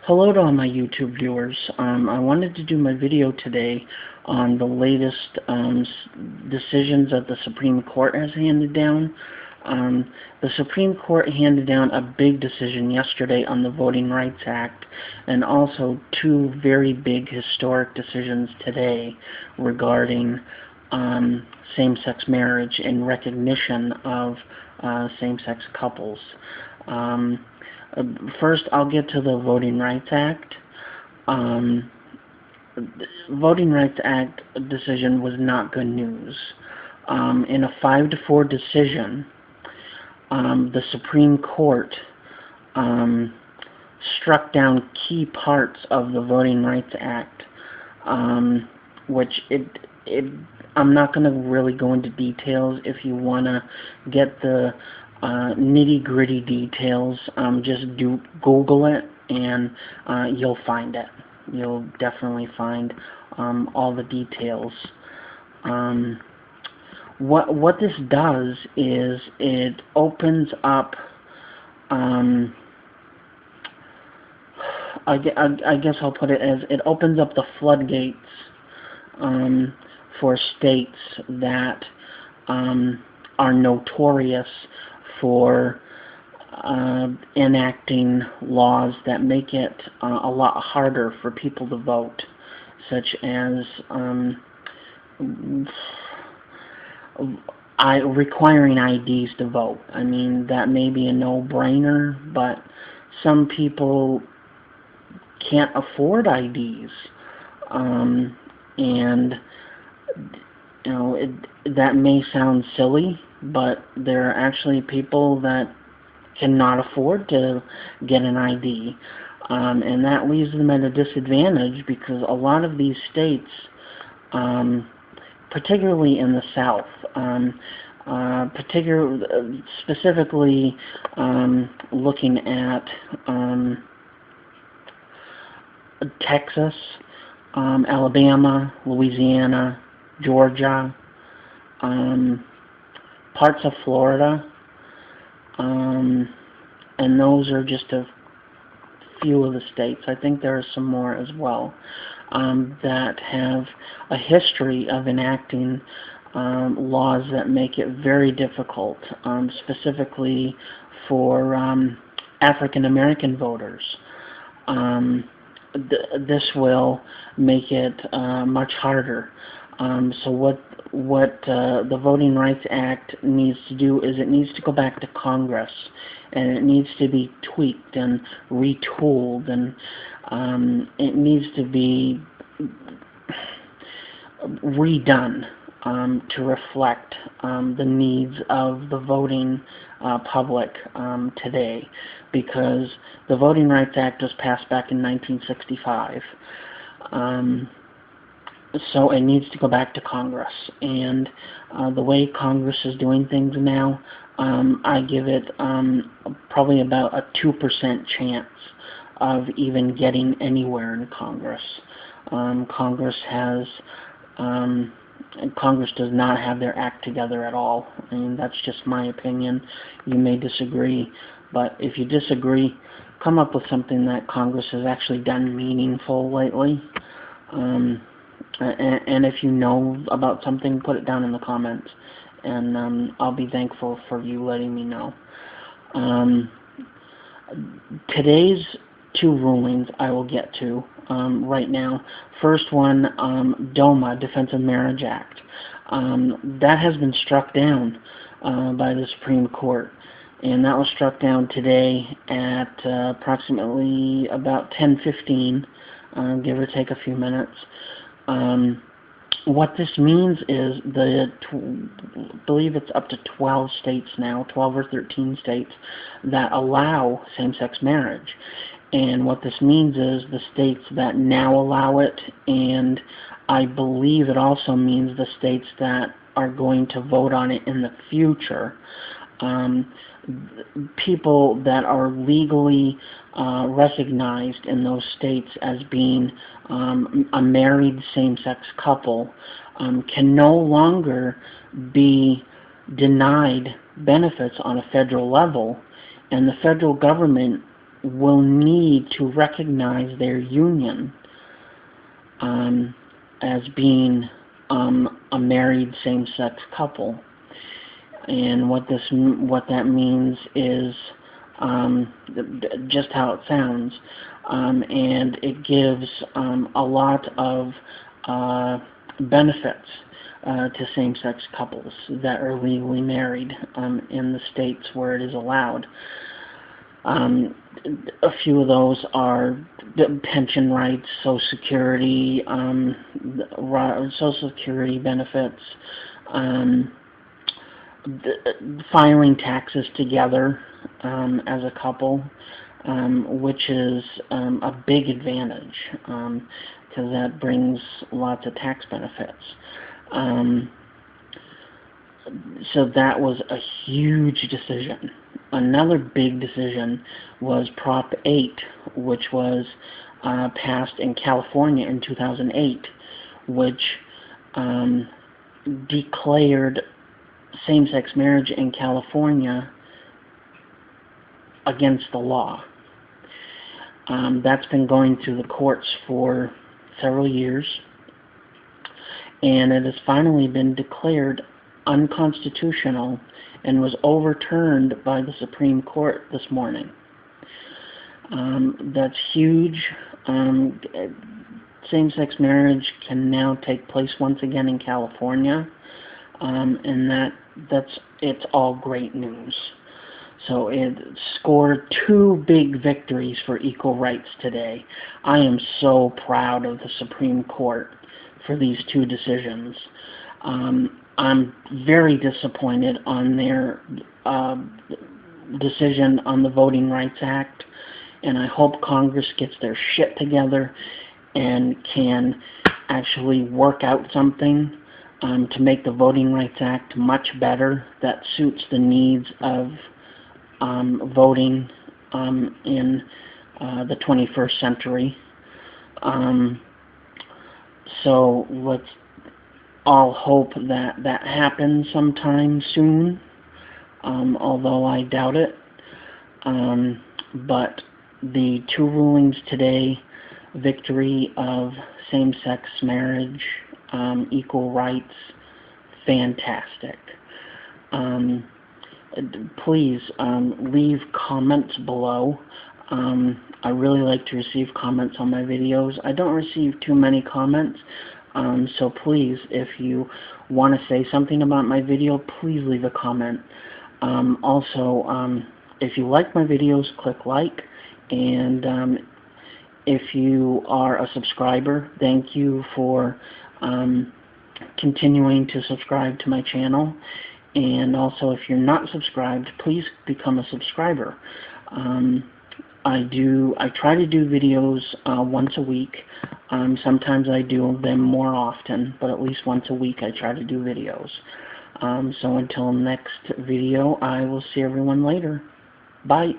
Hello to all my YouTube viewers. I wanted to do my video today on the latest decisions that the Supreme Court has handed down. The Supreme Court handed down a big decision yesterday on the Voting Rights Act, and also two very big historic decisions today regarding same-sex marriage and recognition of same-sex couples. First, I'll get to the Voting Rights Act. The Voting Rights Act decision was not good news. In a 5-4 decision, the Supreme Court struck down key parts of the Voting Rights Act, which I'm not going to really go into details. If you want to get the nitty-gritty details, just Google it, and you'll find it. You'll definitely find all the details. What this does is it opens up, I guess I'll put it as, it opens up the floodgates for states that are notorious for enacting laws that make it a lot harder for people to vote, such as requiring IDs to vote. I mean, that may be a no-brainer, but some people can't afford IDs, and you know, that may sound silly, but there are actually people that cannot afford to get an ID, and that leaves them at a disadvantage, because a lot of these states, particularly in the South, specifically looking at Texas, Alabama, Louisiana, Georgia, parts of Florida, and those are just a few of the states. I think there are some more as well that have a history of enacting laws that make it very difficult, specifically for African American voters. This will make it much harder. So what the Voting Rights Act needs to do is it needs to go back to Congress, and it needs to be tweaked and retooled, and it needs to be redone to reflect the needs of the voting public today, because the Voting Rights Act was passed back in 1965. So it needs to go back to Congress, and the way Congress is doing things now, I give it probably about a 2% chance of even getting anywhere in Congress. Congress does not have their act together at all. I mean, that's just my opinion. You may disagree, but if you disagree, come up with something that Congress has actually done meaningful lately. And if you know about something, put it down in the comments, and I'll be thankful for you letting me know. Today's two rulings I will get to right now. First one, DOMA, Defense of Marriage Act. That has been struck down by the Supreme Court, and that was struck down today at approximately about 10:15, give or take a few minutes. What this means is I believe it's up to 12 states now, 12 or 13 states, that allow same-sex marriage. And what this means is the states that now allow it, and I believe it also means the states that are going to vote on it in the future, people that are legally recognized in those states as being a married same-sex couple can no longer be denied benefits on a federal level, and the federal government will need to recognize their union as being a married same-sex couple. And what that means is just how it sounds, and it gives a lot of benefits to same-sex couples that are legally married in the states where it is allowed. A few of those are pension rights, Social Security benefits, filing taxes together as a couple, which is a big advantage because that brings lots of tax benefits. So that was a huge decision. Another big decision was Prop 8, which was passed in California in 2008, which declared same-sex marriage in California against the law. That's been going through the courts for several years, and it has finally been declared unconstitutional and was overturned by the Supreme Court this morning. That's huge. Same-sex marriage can now take place once again in California, and it's all great news. So it scored 2 big victories for equal rights today. I am so proud of the Supreme Court for these 2 decisions. I'm very disappointed on their decision on the Voting Rights Act, and I hope Congress gets their shit together and can actually work out something to make the Voting Rights Act much better that suits the needs of voting in the 21st century. So let's all hope that that happens sometime soon, although I doubt it. But the 2 rulings today, victory of same-sex marriage, equal rights, fantastic. Please leave comments below. I really like to receive comments on my videos. I don't receive too many comments, so please, if you want to say something about my video, please leave a comment. Also, if you like my videos, click like, and if you are a subscriber, thank you for continuing to subscribe to my channel. And also, if you're not subscribed, please become a subscriber. I try to do videos once a week. Sometimes I do them more often, but at least once a week I try to do videos. So until next video, I will see everyone later. Bye.